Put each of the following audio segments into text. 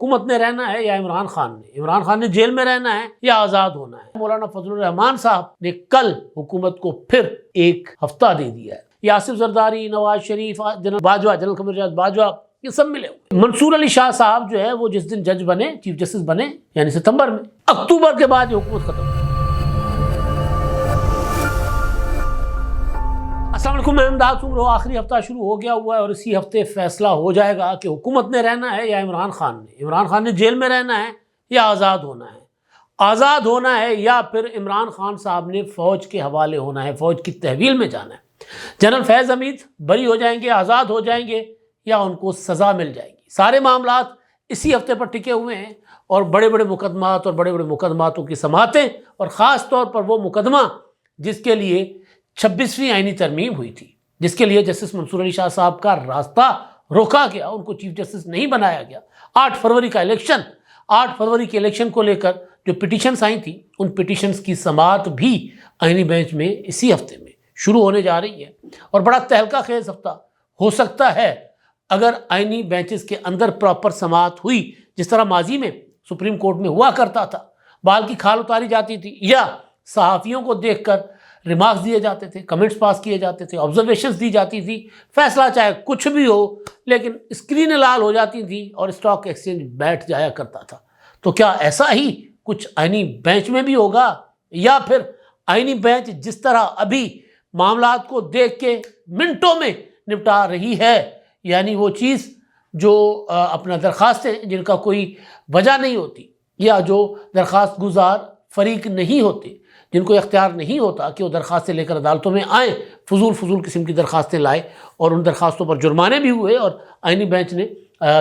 حکومت نے رہنا ہے یا عمران خان نے جیل میں رہنا ہے یا آزاد ہونا ہے۔ مولانا فضل الرحمان صاحب نے کل حکومت کو پھر ایک ہفتہ دے دیا ہے۔ یہ آصف زرداری، نواز شریف، جنرل باجوہ، جنرل قمر باجوہ، یہ سب ملے ہوئے۔ منصور علی شاہ صاحب جو ہے وہ جس دن جج بنے، چیف جسٹس بنے، یعنی ستمبر میں، اکتوبر کے بعد یہ حکومت ختم ہوئی۔ السلام علیکم، میں امداد عمر۔ آخری ہفتہ شروع ہو گیا ہوا ہے اور اسی ہفتے فیصلہ ہو جائے گا کہ حکومت نے رہنا ہے یا عمران خان نے جیل میں رہنا ہے یا آزاد ہونا ہے یا پھر عمران خان صاحب نے فوج کے حوالے ہونا ہے، فوج کی تحویل میں جانا ہے۔ جنرل فیض حمید بری ہو جائیں گے، آزاد ہو جائیں گے یا ان کو سزا مل جائے گی۔ سارے معاملات اسی ہفتے پر ٹکے ہوئے ہیں اور بڑے بڑے مقدمات اور بڑے بڑے مقدماتوں کی سماعتیں، اور خاص طور پر وہ مقدمہ جس کے لیے 26ویں آئینی ترمیم ہوئی تھی، جس کے لیے جسٹس منصور علی شاہ صاحب کا راستہ روکا گیا، ان کو چیف جسٹس نہیں بنایا گیا۔ 8 فروری کے الیکشن کو لے کر جو پٹیشنز آئی تھیں، ان پٹیشنز کی سماعت بھی آئینی بینچ میں اسی ہفتے میں شروع ہونے جا رہی ہے، اور بڑا تہلکہ خیز ہفتہ ہو سکتا ہے اگر آئینی بینچز کے اندر پراپر سماعت ہوئی، جس طرح ماضی میں سپریم کورٹ میں ہوا کرتا تھا۔ بال کی کھال اتاری جاتی تھی یا صحافیوں کو دیکھ کر ریمارکس دیے جاتے تھے، کمنٹس پاس کیے جاتے تھے، آبزرویشنز دی جاتی تھی، فیصلہ چاہے کچھ بھی ہو لیکن اسکرینیں لال ہو جاتی تھیں اور اسٹاک ایکسچینج بیٹھ جایا کرتا تھا۔ تو کیا ایسا ہی کچھ آئینی بینچ میں بھی ہوگا، یا پھر آئینی بینچ جس طرح ابھی معاملات کو دیکھ کے منٹوں میں نپٹا رہی ہے، یعنی وہ چیز جو اپنا درخواستیں جن کا کوئی وجہ نہیں ہوتی، یا جو درخواست گزار فریق نہیں ہوتے، جن کو اختیار نہیں ہوتا کہ وہ درخواستیں لے کر عدالتوں میں آئیں، فضول قسم کی درخواستیں لائے، اور ان درخواستوں پر جرمانے بھی ہوئے اور آئینی بینچ نے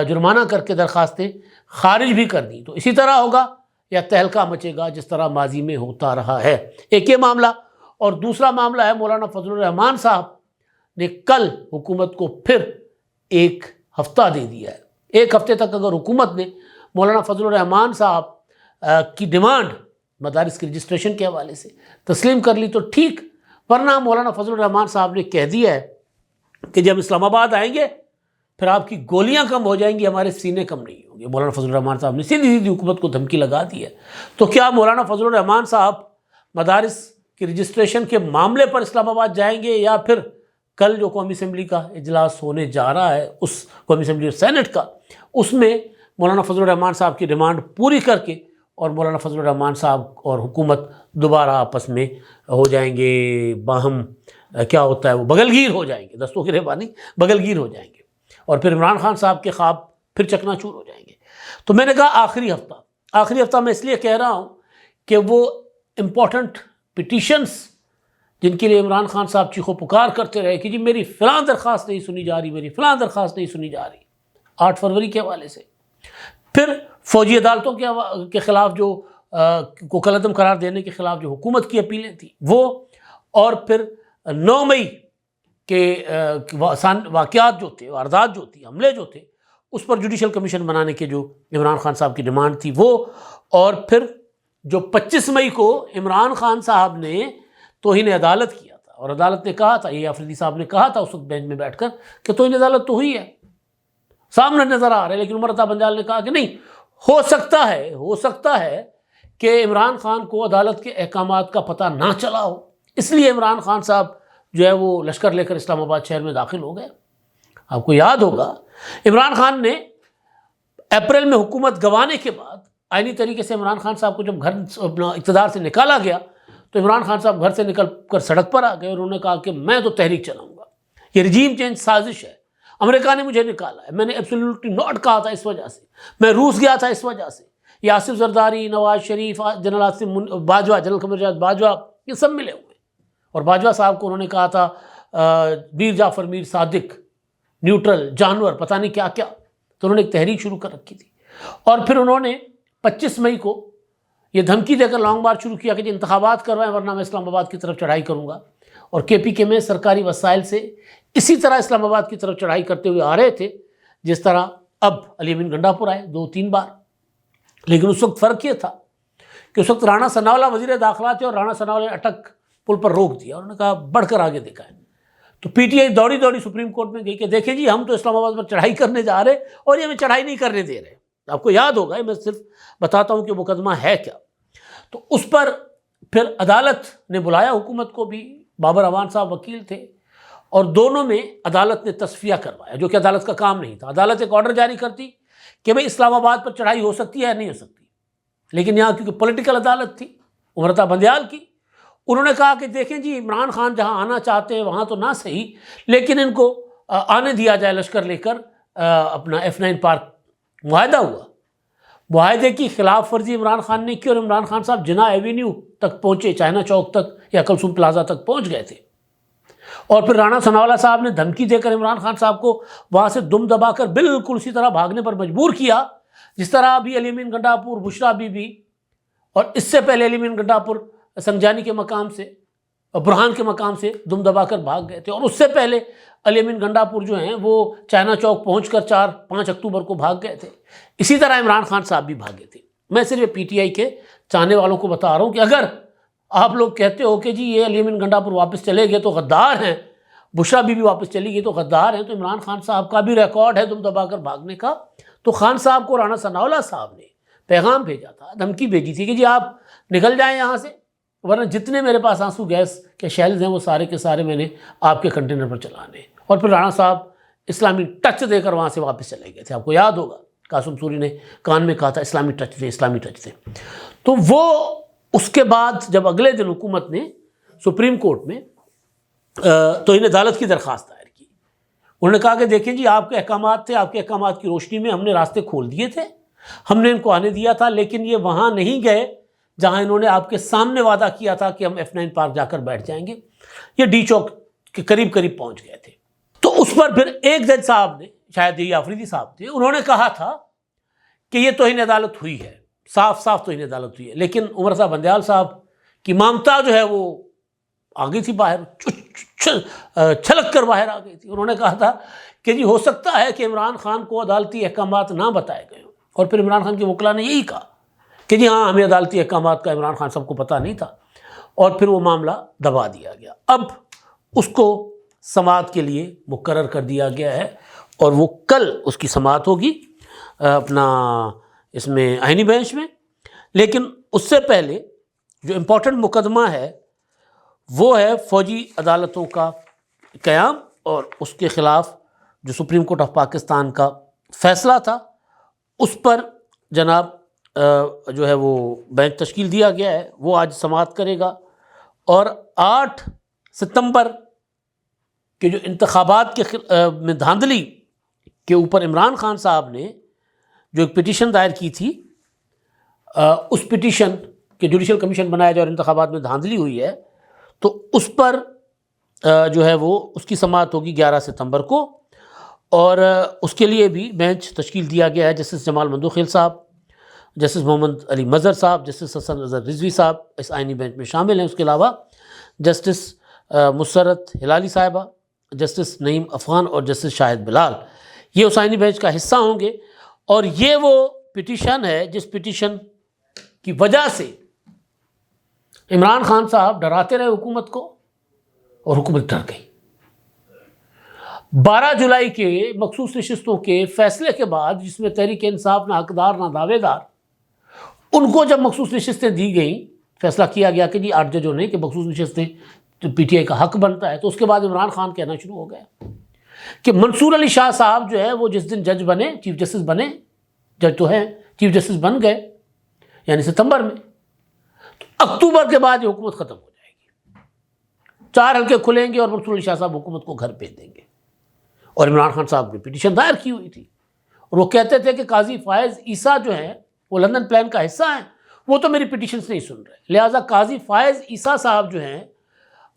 جرمانہ کر کے درخواستیں خارج بھی کر دیں۔ تو اسی طرح ہوگا یا تہلکہ مچے گا جس طرح ماضی میں ہوتا رہا ہے۔ ایک یہ معاملہ، اور دوسرا معاملہ ہے مولانا فضل الرحمان صاحب نے کل حکومت کو پھر ایک ہفتہ دے دیا ہے۔ ایک ہفتے تک اگر حکومت نے مولانا فضل الرحمان صاحب کی ڈیمانڈ مدارس کی رجسٹریشن کے حوالے سے تسلیم کر لی تو ٹھیک، ورنہ مولانا فضل الرحمان صاحب نے کہہ دیا ہے کہ جب اسلام آباد آئیں گے پھر آپ کی گولیاں کم ہو جائیں گی، ہمارے سینے کم نہیں ہوں گے۔ مولانا فضل الرحمان صاحب نے سیدھی حکومت کو دھمکی لگا دی ہے۔ تو کیا مولانا فضل الرحمان صاحب مدارس کی رجسٹریشن کے معاملے پر اسلام آباد جائیں گے، یا پھر کل جو قومی اسمبلی کا اجلاس ہونے جا رہا ہے، اس قومی اسمبلی اور سینٹ کا، اس میں مولانا فضل الرحمان صاحب کی ڈیمانڈ پوری کر کے اور مولانا فضل الرحمان صاحب اور حکومت دوبارہ آپس میں ہو جائیں گے، باہم کیا ہوتا ہے وہ بغل گیر ہو جائیں گے، دستوں کی رہبانی بغل گیر ہو جائیں گے، اور پھر عمران خان صاحب کے خواب پھر چکنا چور ہو جائیں گے۔ تو میں نے کہا آخری ہفتہ میں اس لیے کہہ رہا ہوں کہ وہ امپورٹنٹ پٹیشنز جن کے لیے عمران خان صاحب چیخو پکار کرتے رہے کہ جی میری فلاں درخواست نہیں سنی جا رہی 8 فروری کے حوالے سے، پھر فوجی عدالتوں کے خلاف جو کو کالعدم قرار دینے کے خلاف جو حکومت کی اپیلیں تھیں وہ، اور پھر 9 مئی کے واقعات جو تھے، واردات جو تھی، حملے جو تھے، اس پر جوڈیشل کمیشن بنانے کے جو عمران خان صاحب کی ڈیمانڈ تھی وہ، اور پھر جو 25 مئی کو عمران خان صاحب نے توہین عدالت کیا تھا، اور عدالت نے کہا تھا، یہ آفریدی صاحب نے کہا تھا اس وقت بینچ میں بیٹھ کر کہ توہین عدالت تو ہوئی ہے، سامنے نظر آ رہا ہے، لیکن عمر عطا بنجال نے کہا کہ نہیں، ہو سکتا ہے کہ عمران خان کو عدالت کے احکامات کا پتہ نہ چلا ہو، اس لیے عمران خان صاحب جو ہے وہ لشکر لے کر اسلام آباد شہر میں داخل ہو گئے۔ آپ کو یاد ہوگا عمران خان نے اپریل میں حکومت گنوانے کے بعد آئینی طریقے سے عمران خان صاحب کو جب گھر اقتدار سے نکالا گیا تو عمران خان صاحب گھر سے نکل کر سڑک پر آ گئے، اور انہوں نے کہا کہ میں تو تحریک چلاؤں گا، یہ رجیم چینج سازش ہے، امریکہ نے مجھے نکالا ہے، میں نے ایبسلیوٹلی ناٹ کہا تھا اس وجہ سے، میں روس گیا تھا اس وجہ سے۔ یہ آصف زرداری، نواز شریف، جنرل باجوہ، جنرل قمر باجوہ، یہ سب ملے ہوئے، اور باجوہ صاحب کو انہوں نے کہا تھا میر جعفر میر صادق، نیوٹرل، جانور، پتہ نہیں کیا کیا، تو انہوں نے ایک تحریک شروع کر رکھی تھی، اور پھر انہوں نے 25 مئی کو یہ دھمکی دے کر لانگ مارچ شروع کیا کہ جی انتخابات کروائیں ورنہ میں اسلام آباد کی طرف چڑھائی کروں گا، اور کے پی کے میں سرکاری وسائل سے اسی طرح اسلام آباد کی طرف چڑھائی کرتے ہوئے آ رہے تھے جس طرح اب علی امین گنڈا پور آئے 2-3 بار، لیکن اس وقت فرق یہ تھا کہ اس وقت رانا ثناءاللہ وزیر داخلہ تھے، اور رانا ثناءاللہ نے اٹک پل پر روک دیا، انہوں نے کہا بڑھ کر آگے دکھائیں۔ تو پی ٹی آئی دوڑی سپریم کورٹ میں گئی کہ دیکھیں جی ہم تو اسلام آباد پر چڑھائی کرنے جا رہے اور یہ ہمیں چڑھائی نہیں کرنے دے رہے۔ آپ کو یاد ہوگا، میں صرف بتاتا ہوں کہ مقدمہ ہے کیا۔ تو اس پر پھر عدالت نے بلایا حکومت کو بھی، بابر اعوان صاحب وکیل تھے، اور دونوں میں عدالت نے تصفیہ کروایا، جو کہ عدالت کا کام نہیں تھا۔ عدالت ایک آرڈر جاری کرتی کہ بھئی اسلام آباد پر چڑھائی ہو سکتی ہے یا نہیں ہو سکتی، لیکن یہاں کیونکہ پولیٹیکل عدالت تھی عمرتا بندیال کی، انہوں نے کہا کہ دیکھیں جی عمران خان جہاں آنا چاہتے ہیں وہاں تو نہ صحیح، لیکن ان کو آنے دیا جائے لشکر لے کر۔ اپنا F9 پارک معاہدہ ہوا، معاہدے کی خلاف ورزی عمران خان نے کی، اور عمران خان صاحب جناح ایوینیو تک پہنچے، چائنا چوک تک یا کلثوم پلازا تک پہنچ گئے تھے، اور پھر رانا ثناءاللہ صاحب نے دھمکی دے کر عمران خان صاحب کو وہاں سے دم دبا کر بالکل اسی طرح بھاگنے پر مجبور کیا، جس طرح ابھی علی امین گنڈاپور، بشرا بی بی، اور اس سے پہلے علی امین گنڈاپور سنگجانی کے مقام سے اور برہان کے مقام سے دم دبا کر بھاگ گئے تھے، اور اس سے پہلے علی امین گنڈاپور جو ہیں وہ چائنا چوک پہنچ کر 4-5 اکتوبر کو بھاگ گئے تھے۔ اسی طرح عمران خان صاحب بھی بھاگے تھے۔ میں صرف پی ٹی آئی کے چاہنے والوں کو بتا رہا ہوں کہ اگر آپ لوگ کہتے ہو کہ جی یہ علی امین گنڈاپور واپس چلے گئے تو غدار ہیں، بشرا بی بی واپس چلی گئی تو غدار ہیں، تو عمران خان صاحب کا بھی ریکارڈ ہے دم دبا کر بھاگنے کا۔ تو خان صاحب کو رانا ثناءاللہ صاحب نے پیغام بھیجا تھا، دھمکی بھیجی تھی کہ جی آپ نکل جائیں یہاں سے، ورنہ جتنے میرے پاس آنسو گیس کے شیلز ہیں وہ سارے کے سارے میں نے آپ کے کنٹینر پر چلانے۔ اور پھر رانا صاحب اسلامی ٹچ دے کر وہاں سے واپس چلے گئے تھے۔ آپ کو یاد ہوگا قاسم سوری نے کان میں کہا تھا اسلامی ٹچ دے، اسلامی ٹچ دے۔ تو وہ اس کے بعد جب اگلے دن حکومت نے سپریم کورٹ میں توہین عدالت کی درخواست دائر کی، انہوں نے کہا کہ دیکھیں جی آپ کے احکامات تھے، آپ کے احکامات کی روشنی میں ہم نے راستے کھول دیے تھے، ہم نے ان کو آنے دیا تھا، لیکن یہ وہاں نہیں گئے جہاں انہوں نے آپ کے سامنے وعدہ کیا تھا کہ ہم F9 پارک جا کر بیٹھ جائیں گے، یہ ڈی چوک کے قریب قریب پہنچ گئے تھے۔ تو اس پر پھر ایک جج صاحب نے، شاید یہ آفریدی صاحب تھے، انہوں نے کہا تھا کہ یہ توہین عدالت ہوئی ہے، صاف صاف توہین عدالت ہوئی ہے، لیکن عمرتا بندیال صاحب کی مامتا جو ہے وہ آ گئی تھی باہر، چھلک کر باہر آ گئی تھی۔ انہوں نے کہا تھا کہ جی ہو سکتا ہے کہ عمران خان کو عدالتی احکامات نہ بتائے گئے ہوں، اور پھر عمران خان کے وکلاء نے یہی کہا کہ جی ہاں ہمیں عدالتی احکامات کا عمران خان صاحب کو پتہ نہیں تھا، اور پھر وہ معاملہ دبا دیا گیا۔ اب اس کو سماعت کے لیے مقرر کر دیا گیا ہے، اور وہ کل اس کی سماعت ہوگی اپنا اس میں آئینی بینچ میں۔ لیکن اس سے پہلے جو امپورٹنٹ مقدمہ ہے وہ ہے فوجی عدالتوں کا قیام، اور اس کے خلاف جو سپریم کورٹ آف پاکستان کا فیصلہ تھا اس پر جناب جو ہے وہ بینچ تشکیل دیا گیا ہے، وہ آج سماعت کرے گا، اور 8 ستمبر کے جو انتخابات کے میں دھاندلی کے اوپر عمران خان صاحب نے جو ایک پٹیشن دائر کی تھی، اس پٹیشن کہ جوڈیشل کمیشن بنایا جائے اور انتخابات میں دھاندلی ہوئی ہے، تو اس پر جو ہے وہ اس کی سماعت ہوگی 11 ستمبر کو، اور اس کے لیے بھی بینچ تشکیل دیا گیا ہے۔ جسٹس جمال مندوخیل صاحب، جسٹس محمد علی مظہر صاحب، جسٹس حسن اظہر رضوی صاحب اس آئینی بینچ میں شامل ہیں۔ اس کے علاوہ جسٹس مسرت ہلالی صاحبہ، جسٹس نعیم افغان اور جسٹس شاہد بلال یہ اس آئینی بینچ کا حصہ ہوں گے، اور یہ وہ پٹیشن ہے جس پٹیشن کی وجہ سے عمران خان صاحب ڈراتے رہے حکومت کو، اور حکومت ڈر گئی۔ 12 جولائی کے مخصوص نشستوں کے فیصلے کے بعد، جس میں تحریک انصاف نہ حقدار نہ دعوے دار، ان کو جب مخصوص نشستیں دی گئیں، فیصلہ کیا گیا کہ جی 8 ججوں نے کہ مخصوص نشستیں پی ٹی آئی کا حق بنتا ہے، تو اس کے بعد عمران خان کہنا شروع ہو گیا کہ منصور علی شاہ صاحب جو ہے وہ جس دن جج بنے، چیف جسٹس بنے، جج تو ہیں چیف جسٹس بن گئے یعنی ستمبر میں، تو اکتوبر کے بعد یہ حکومت ختم ہو جائے گی، 4 حلقے کھلیں گے اور منصور علی شاہ صاحب حکومت کو گھر بھیج دیں گے۔ اور عمران خان صاحب نے پٹیشن دائر کی ہوئی تھی، اور وہ کہتے تھے کہ قاضی فائز عیسیٰ جو ہیں وہ لندن پلان کا حصہ ہیں، وہ تو میری پٹیشنز نہیں سن رہے، لہٰذا قاضی فائز عیسیٰ صاحب جو ہیں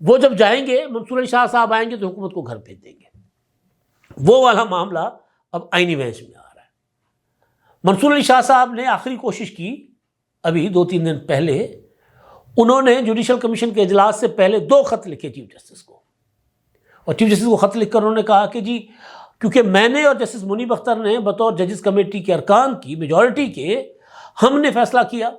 وہ جب جائیں گے، منصور علی شاہ صاحب آئیں گے تو حکومت کو گھر بھیج دیں گے۔ وہ والا معاملہ اب آئینی بینچ میں آ رہا ہے۔ منصور علی شاہ صاحب نے آخری کوشش کی، ابھی 2-3 دن پہلے انہوں نے جوڈیشل کمیشن کے اجلاس سے پہلے 2 خط لکھے چیف جسٹس کو، اور چیف جسٹس کو خط لکھ کر انہوں نے کہا کہ جی کیونکہ میں نے اور جسٹس منیب اختر نے بطور ججز کمیٹی کے ارکان کی میجورٹی کے، ہم نے فیصلہ کیا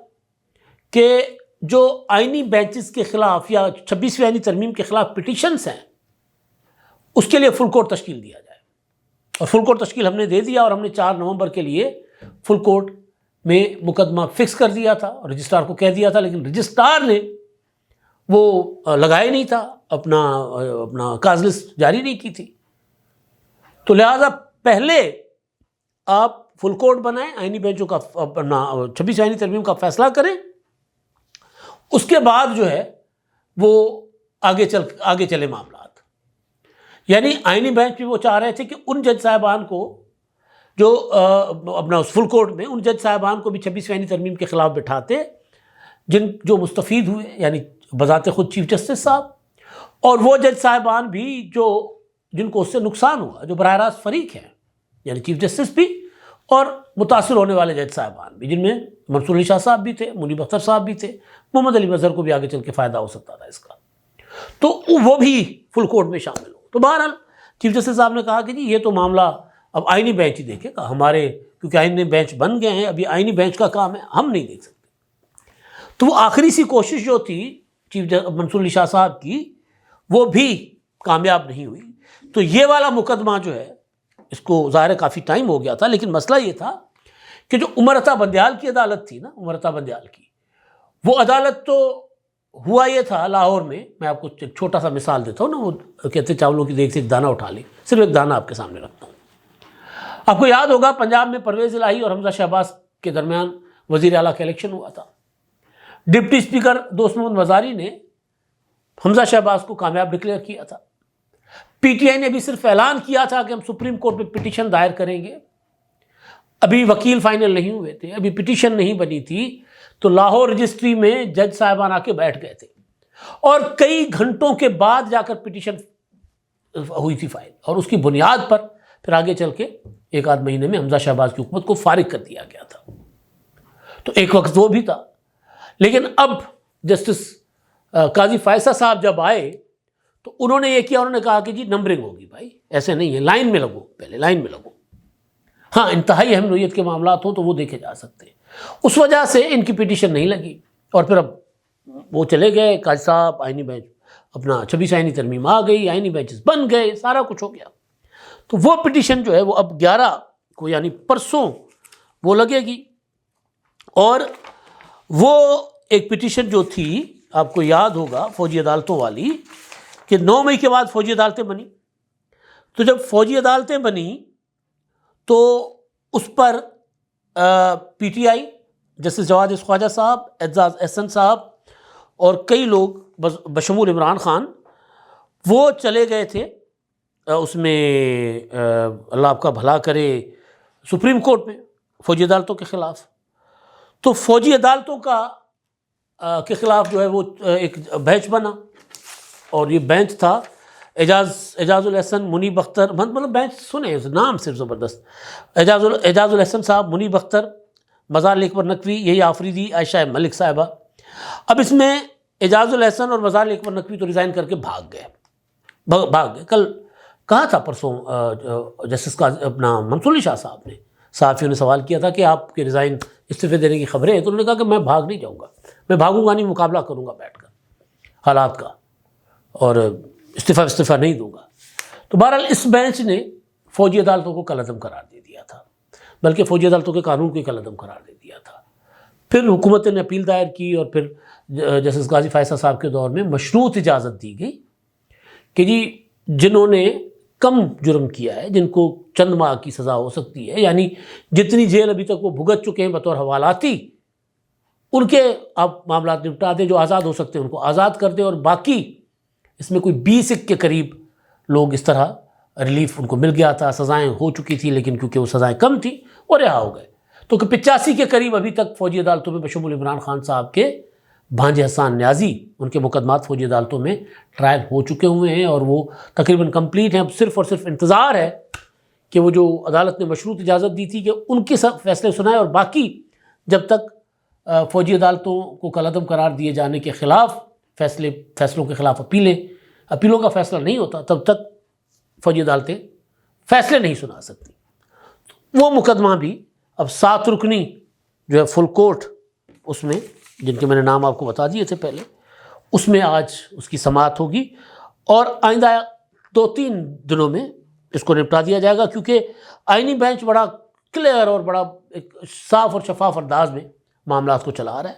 کہ جو آئینی بینچز کے خلاف یا 26ویں آئینی ترمیم کے خلاف پٹیشنز ہیں اس کے لیے فل کورٹ تشکیل دیا جائے، اور فل کورٹ تشکیل ہم نے دے دیا، اور ہم نے 4 نومبر کے لیے فل کورٹ میں مقدمہ فکس کر دیا تھا اور رجسٹرار کو کہہ دیا تھا، لیکن رجسٹرار نے وہ لگایا نہیں تھا، اپنا کاز لسٹ جاری نہیں کی تھی. تو لہٰذا پہلے آپ فل کورٹ بنائیں، آئینی بینچوں کا اپنا 26 آئینی ترمیم کا فیصلہ کریں، اس کے بعد جو ہے وہ آگے چلے معاملات. یعنی آئینی بینچ بھی وہ چاہ رہے تھے کہ ان جج صاحبان کو جو اپنا فل کورٹ میں ان جج صاحبان کو بھی 26 آئینی ترمیم کے خلاف بٹھاتے جو مستفید ہوئے، یعنی بذات خود چیف جسٹس صاحب، اور وہ جج صاحبان بھی جن کو اس سے نقصان ہوا، جو براہ راست فریق ہیں، یعنی چیف جسٹس بھی اور متاثر ہونے والے جج صاحبان بھی، جن میں منصور علی شاہ صاحب بھی تھے، منیب اختر صاحب بھی تھے، محمد علی مظہر کو بھی آگے چل کے فائدہ ہو سکتا تھا اس کا، تو وہ بھی فل کورٹ میں شامل ہو. تو بہرحال چیف جسٹس صاحب نے کہا کہ جی یہ تو معاملہ اب آئینی بینچ ہی دیکھے گا، ہمارے کیونکہ آئینی بینچ بن گئے ہیں، ابھی آئینی بینچ کا کام ہے، ہم نہیں دیکھ سکتے. تو وہ آخری سی کوشش جو تھی چیف منصور علی شاہ صاحب کی، وہ بھی کامیاب نہیں ہوئی. تو یہ والا مقدمہ جو ہے، اس کو ظاہر کافی ٹائم ہو گیا تھا، لیکن مسئلہ یہ تھا کہ جو عمر عطا بندیال کی عدالت تھی نا، عمر عطا بندیال کی وہ عدالت، تو ہوا یہ تھا لاہور میں آپ کو ایک چھوٹا سا مثال دیتا ہوں نا، وہ کہتے چاولوں کی دیگ سے ایک دانہ اٹھا لی، صرف ایک دانہ آپ کے سامنے رکھتا ہوں. آپ کو یاد ہوگا پنجاب میں پرویز الہی اور حمزہ شہباز کے درمیان وزیر اعلیٰ کا الیکشن ہوا تھا. ڈپٹی اسپیکر دوست محمد وزاری نے حمزہ شہباز کو کامیاب ڈکلیئر کیا تھا. پی ٹی آئی نے بھی صرف اعلان کیا تھا کہ ہم سپریم کورٹ میں پٹیشن دائر کریں گے، ابھی وکیل فائنل نہیں ہوئے تھے، ابھی پٹیشن نہیں بنی تھی، تو لاہور رجسٹری میں جج صاحبان آ کے بیٹھ گئے تھے اور کئی گھنٹوں کے بعد جا کر پٹیشن ہوئی تھی فائل، اور اس کی بنیاد پر پھر آگے چل کے ایک آدھ مہینے میں حمزہ شہباز کی حکومت کو فارغ کر دیا گیا تھا. تو ایک وقت وہ بھی تھا. لیکن اب جسٹس قاضی فائصہ صاحب جب آئے تو انہوں نے یہ کیا، انہوں نے کہا کہ جی نمبرنگ ہوگی بھائی، ایسے نہیں ہے، لائن میں لگو، پہلے لائن میں لگو. ہاں انتہائی اہم نوعیت کے معاملات ہوں تو وہ دیکھے جا سکتے ہیں. اس وجہ سے ان کی پٹیشن نہیں لگی، اور پھر اب وہ چلے گئے قاضی صاحب، آئینی بینچ اپنا 26 آئینی ترمیم آ گئی، آئینی بینچز بن گئے، سارا کچھ ہو گیا. تو وہ پٹیشن جو ہے وہ اب 11 کو یعنی پرسوں وہ لگے گی. اور وہ ایک پٹیشن جو تھی آپ کو یاد ہوگا فوجی عدالتوں والی، کہ 9 مئی کے بعد فوجی عدالتیں بنی. تو جب فوجی عدالتیں بنی تو اس پر پی ٹی آئی، جسٹس جواد خواجہ صاحب، اعزاز احسن صاحب اور کئی لوگ بشمول عمران خان وہ چلے گئے تھے اس میں، اللہ آپ کا بھلا کرے، سپریم کورٹ میں فوجی عدالتوں کے خلاف. تو فوجی عدالتوں کے خلاف جو ہے وہ ایک بینچ بنا، اور یہ بینچ تھا اعجاز الحسن، منیب اختر، مطلب بینچ سنیں نام صرف زبردست، اعجاز الحسن صاحب، منیب اختر، مزار اکبر نقوی، یہی آفریدی، عائشہ ملک صاحبہ. اب اس میں اعجاز الحسن اور مزار اکبر نقوی تو ریزائن کر کے بھاگ گئے. کل کہا تھا پرسوں جسٹس کا اپنا منصور علی شاہ صاحب نے، صحافیوں نے سوال کیا تھا کہ آپ کے ریزائن استعفے دینے کی خبریں ہیں، تو انہوں نے کہا کہ میں بھاگ نہیں جاؤں گا، میں بھاگوں گا نہیں، مقابلہ کروں گا بیٹھ کر حالات کا، اور استعفیٰ نہیں دوں گا. تو بہرحال اس بینچ نے فوجی عدالتوں کو کالعدم قرار دے دیا تھا، بلکہ فوجی عدالتوں کے قانون کو کالعدم قرار دے دیا تھا. پھر حکومت نے اپیل دائر کی، اور پھر جسٹس قاضی فائصہ صاحب کے دور میں مشروط اجازت دی گئی کہ جی جنہوں نے کم جرم کیا ہے، جن کو چند ماہ کی سزا ہو سکتی ہے، یعنی جتنی جیل ابھی تک وہ بھگت چکے ہیں بطور حوالاتی، ان کے آپ معاملات نپٹا دیں، جو آزاد ہو سکتے ہیں ان کو آزاد کر دیں، اور باقی اس میں کوئی 20 کے قریب لوگ اس طرح ریلیف ان کو مل گیا تھا، سزائیں ہو چکی تھی لیکن کیونکہ وہ سزائیں کم تھیں وہ رہا ہو گئے. تو 85 کے قریب ابھی تک فوجی عدالتوں میں بشمول عمران خان صاحب کے بھانجے حسان نیازی، ان کے مقدمات فوجی عدالتوں میں ٹرائل ہو چکے ہوئے ہیں، اور وہ تقریباً کمپلیٹ ہیں. اب صرف اور صرف انتظار ہے کہ وہ جو عدالت نے مشروط اجازت دی تھی کہ ان کے سب فیصلے سنائے، اور باقی جب تک فوجی عدالتوں کو کالعدم قرار دیے جانے کے خلاف فیصلوں کے خلاف اپیلوں کا فیصلہ نہیں ہوتا، تب تک فوجی عدالتیں فیصلے نہیں سنا سکتی. وہ مقدمہ بھی اب 7 رکنی جو ہے فل کورٹ، اس میں جن کے میں نے نام آپ کو بتا دیے تھے پہلے، اس میں آج اس کی سماعت ہوگی، اور آئندہ 2-3 دنوں میں اس کو نپٹا دیا جائے گا، کیونکہ آئینی بینچ بڑا کلیئر اور بڑا ایک صاف اور شفاف انداز میں معاملات کو چلا رہا ہے.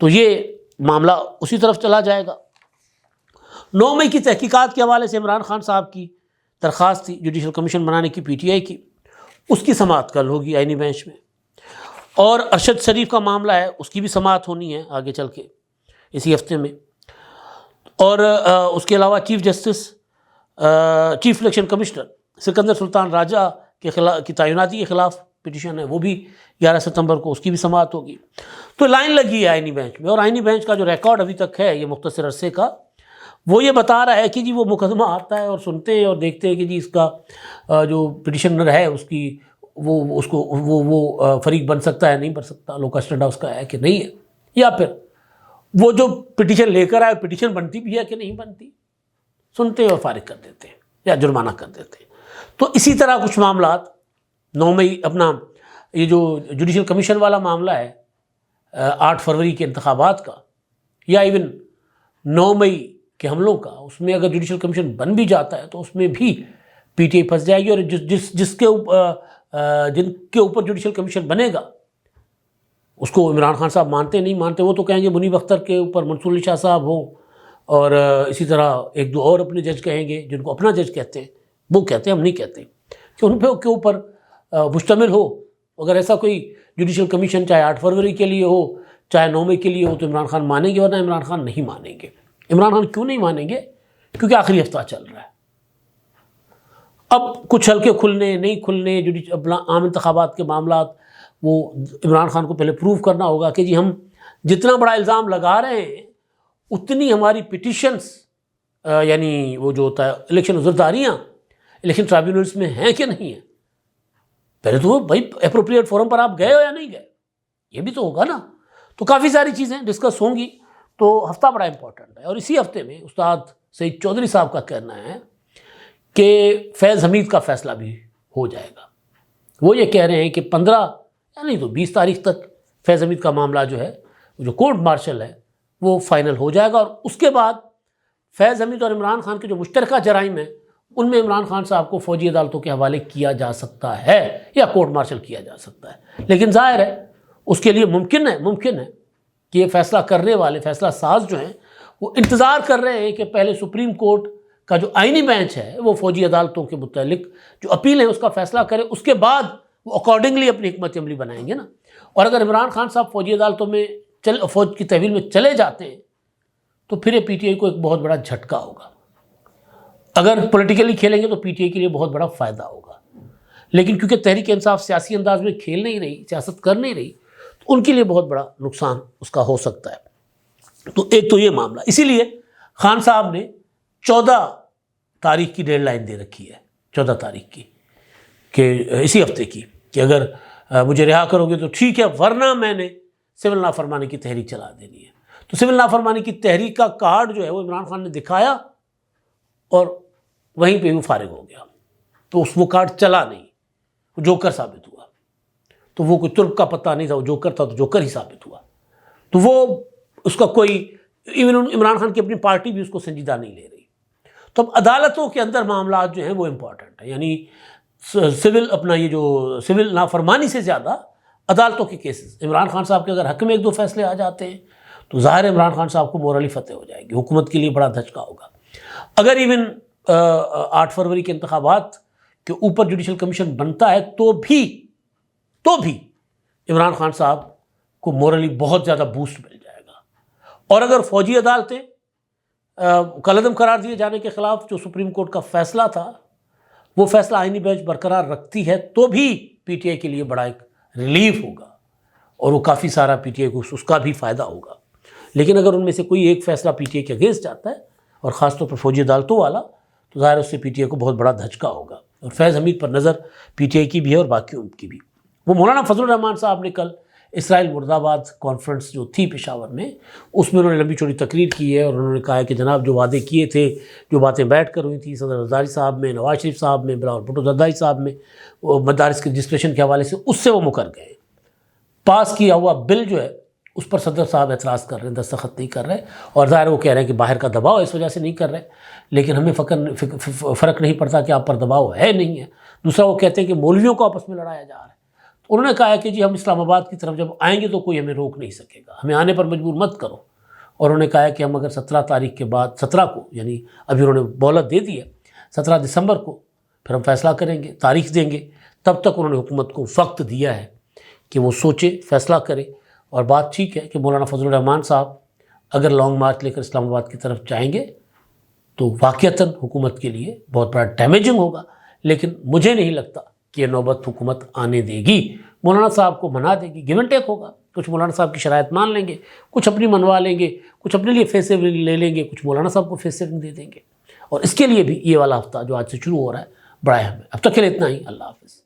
تو یہ معاملہ اسی طرف چلا جائے گا. 9 مئی کی تحقیقات کے حوالے سے عمران خان صاحب کی درخواست تھی جوڈیشل کمیشن بنانے کی PTI کی، اس کی سماعت کل ہوگی آئینی بینچ میں. اور ارشد شریف کا معاملہ ہے، اس کی بھی سماعت ہونی ہے آگے چل کے اسی ہفتے میں. اور اس کے علاوہ چیف الیکشن کمشنر سکندر سلطان راجہ کے خلاف کی تعیناتی کے خلاف پٹیشن ہے، وہ بھی 11 ستمبر کو اس کی بھی سماعت ہوگی. تو لائن لگی ہے آئینی بینچ میں. اور آئینی بینچ کا جو ریکارڈ ابھی تک ہے یہ مختصر عرصے کا، وہ یہ بتا رہا ہے کہ جی وہ مقدمہ آتا ہے اور سنتے ہیں اور دیکھتے ہیں کہ جی اس کا جو پٹیشنر ہے اس کی وہ فریق بن سکتا ہے نہیں بن سکتا، لوکا اسٹینڈا اس کا ہے کہ نہیں ہے، یا پھر وہ جو پٹیشن لے کر آئے پٹیشن بنتی بھی ہے کہ نہیں بنتی، سنتے ہیں اور فارغ کر دیتے ہیں یا جرمانہ کر دیتے ہیں. تو اسی طرح کچھ معاملات 9 مئی اپنا یہ جو جوڈیشل کمیشن والا معاملہ ہے 8 فروری کے انتخابات کا، یا ایون 9 مئی کے حملوں کا، اس میں اگر جوڈیشل کمیشن بن بھی جاتا ہے تو اس میں بھی PTI پھنس جائے گی. اور جن کے اوپر جوڈیشل کمیشن بنے گا اس کو عمران خان صاحب مانتے نہیں مانتے، وہ تو کہیں گے منیب اختر کے اوپر منصور علی شاہ صاحب ہوں، اور اسی طرح 1-2 اور اپنے جج کہیں گے جن کو اپنا جج کہتے ہیں، وہ کہتے ہیں ہم نہیں کہتے کہ ان پہ کے اوپر مشتمل ہو. اگر ایسا کوئی جوڈیشل کمیشن چاہے 8 فروری کے لیے ہو چاہے 9 مئی کے لیے ہو تو عمران خان مانیں گے، ورنہ عمران خان نہیں مانیں گے. عمران خان کیوں نہیں مانیں گے؟ کیونکہ آخری ہفتہ چل رہا ہے. اب کچھ حلقے کھلنے نہیں کھلنے، عام انتخابات کے معاملات، وہ عمران خان کو پہلے پروو کرنا ہوگا کہ جی ہم جتنا بڑا الزام لگا رہے ہیں اتنی ہماری پٹیشنز یعنی وہ جو ہوتا ہے الیکشن عذرداریاں الیکشن ٹرائبیونلز میں ہیں کہ نہیں ہیں. پہلے تو بھائی اپروپریٹ فورم پر آپ گئے ہو یا نہیں گئے، یہ بھی تو ہوگا نا. تو کافی ساری چیزیں ڈسکس ہوں گی. تو ہفتہ بڑا امپورٹنٹ ہے. اور اسی ہفتے میں استاد سعید چودھری صاحب کا کہنا ہے کہ فیض حمید کا فیصلہ بھی ہو جائے گا. وہ یہ کہہ رہے ہیں کہ 15 یا نہیں تو 20 تاریخ تک فیض حمید کا معاملہ جو ہے جو کورٹ مارشل ہے وہ فائنل ہو جائے گا. اور اس کے بعد فیض حمید اور عمران خان کے جو مشترکہ جرائم ہیں ان میں عمران خان صاحب کو فوجی عدالتوں کے حوالے کیا جا سکتا ہے یا کورٹ مارشل کیا جا سکتا ہے. لیکن ظاہر ہے اس کے لیے ممکن ہے کہ یہ فیصلہ کرنے والے فیصلہ ساز جو ہیں وہ انتظار کر رہے ہیں کہ پہلے سپریم کورٹ کا جو آئینی بینچ ہے وہ فوجی عدالتوں کے متعلق جو اپیل ہے اس کا فیصلہ کرے، اس کے بعد وہ اکارڈنگلی اپنی حکمت عملی بنائیں گے نا. اور اگر عمران خان صاحب فوجی عدالتوں میں فوج کی تحویل میں چلے جاتے ہیں تو پھر یہ PTI کو ایک بہت بڑا جھٹکا ہوگا. اگر پولیٹیکلی کھیلیں گے تو PTI کے لیے بہت بڑا فائدہ ہوگا. لیکن کیونکہ تحریک انصاف سیاسی انداز میں کھیل نہیں رہی، سیاست کر نہیں رہی، تو ان کے لیے بہت بڑا نقصان اس کا ہو سکتا ہے. تو ایک تو یہ معاملہ، اسی لیے خان صاحب نے 14 تاریخ کی ڈیڈ لائن دے رکھی ہے، 14 تاریخ کی کہ اسی ہفتے کی، کہ اگر مجھے رہا کرو گے تو ٹھیک ہے، ورنہ میں نے سول نافرمانی کی تحریک چلا دینی ہے. تو سول نافرمانی کی تحریک کا کارڈ جو ہے وہ عمران خان نے دکھایا اور وہیں پہ وہ فارغ ہو گیا. تو وہ کارڈ چلا نہیں، وہ جوکر ثابت ہوا. تو وہ کوئی ترک کا پتہ نہیں تھا، وہ جوکر تھا تو جوکر ہی ثابت ہوا. تو وہ اس کا کوئی ایون عمران خان کی اپنی پارٹی بھی اس کو سنجیدہ نہیں لے رہی. تو اب عدالتوں کے اندر معاملات جو ہیں وہ امپورٹنٹ ہیں، یعنی سول نافرمانی سے زیادہ عدالتوں کے کیسز. عمران خان صاحب کے اگر حق میں 1-2 فیصلے آ جاتے ہیں تو ظاہر عمران خان صاحب کو مورلی فتح ہو جائے گی، حکومت کے لیے بڑا دھچکا ہوگا. اگر ایون 8 فروری کے انتخابات کے اوپر جوڈیشل کمیشن بنتا ہے تو بھی عمران خان صاحب کو مورلی بہت زیادہ بوسٹ مل جائے گا. اور اگر فوجی عدالتیں کالعدم قرار دیے جانے کے خلاف جو سپریم کورٹ کا فیصلہ تھا وہ فیصلہ آئینی بینچ برقرار رکھتی ہے تو بھی PTI کے لیے بڑا ایک ریلیف ہوگا اور وہ کافی سارا PTI کو اس کا بھی فائدہ ہوگا. لیکن اگر ان میں سے کوئی ایک فیصلہ PTI کے اگینسٹ جاتا ہے اور خاص طور پر فوجی عدالتوں والا تو ظاہر اس سے PTI کو بہت بڑا دھچکا ہوگا. اور فیض حمید پر نظر PTI کی بھی ہے اور باقیوں کی بھی. وہ مولانا فضل الرحمان صاحب نے کل اسرائیل مرد آباد کانفرنس جو تھی پشاور میں، اس میں انہوں نے لمبی چوڑی تقریر کی ہے اور انہوں نے کہا ہے کہ جناب جو وعدے کیے تھے، جو باتیں بیٹھ کر ہوئی تھیں صدر زرداری صاحب میں، نواز شریف صاحب میں، بلاول بھٹو زرداری صاحب میں، وہ مدارس کے رجسٹریشن کے حوالے سے اس سے وہ مکر گئے. پاس کیا ہوا بل جو ہے اس پر صدر صاحب اعتراض کر رہے ہیں، دستخط نہیں کر رہے، اور ظاہر وہ کہہ رہے ہیں کہ باہر کا دباؤ اس وجہ سے نہیں کر رہے. لیکن ہمیں فرق نہیں پڑتا کہ آپ پر دباؤ ہے نہیں ہے. دوسرا وہ کہتے ہیں کہ مولویوں کو آپس میں لڑایا جا رہا ہے. انہوں نے کہا ہے کہ جی ہم اسلام آباد کی طرف جب آئیں گے تو کوئی ہمیں روک نہیں سکے گا، ہمیں آنے پر مجبور مت کرو۔ اور انہوں نے کہا ہے کہ ہم اگر 17 تاریخ کے بعد 17 کو، یعنی ابھی انہوں نے مہلت دے دی ہے، 17 دسمبر کو پھر ہم فیصلہ کریں گے، تاریخ دیں گے، تب تک انہوں نے حکومت کو وقت دیا ہے کہ وہ سوچے، فیصلہ کرے۔ اور بات ٹھیک ہے کہ مولانا فضل الرحمان صاحب اگر لانگ مارچ لے کر اسلام آباد کی طرف جائیں گے تو واقعتاً حکومت کے لیے بہت بڑا ڈیمیجنگ ہوگا، لیکن مجھے نہیں لگتا کہ یہ نوبت حکومت آنے دے گی۔ مولانا صاحب کو منا دے گی، گیو اینڈ ٹیک ہوگا، کچھ مولانا صاحب کی شرائط مان لیں گے، کچھ اپنی منوا لیں گے، کچھ اپنے لیے فیس سیونگ لے لیں گے، کچھ مولانا صاحب کو فیس سیونگ دے دیں گے۔ اور اس کے لیے بھی یہ والا ہفتہ جو آج سے شروع ہو رہا ہے بڑا اہم ہے۔ اب تک کے لیے اتنا ہی، اللہ حافظ۔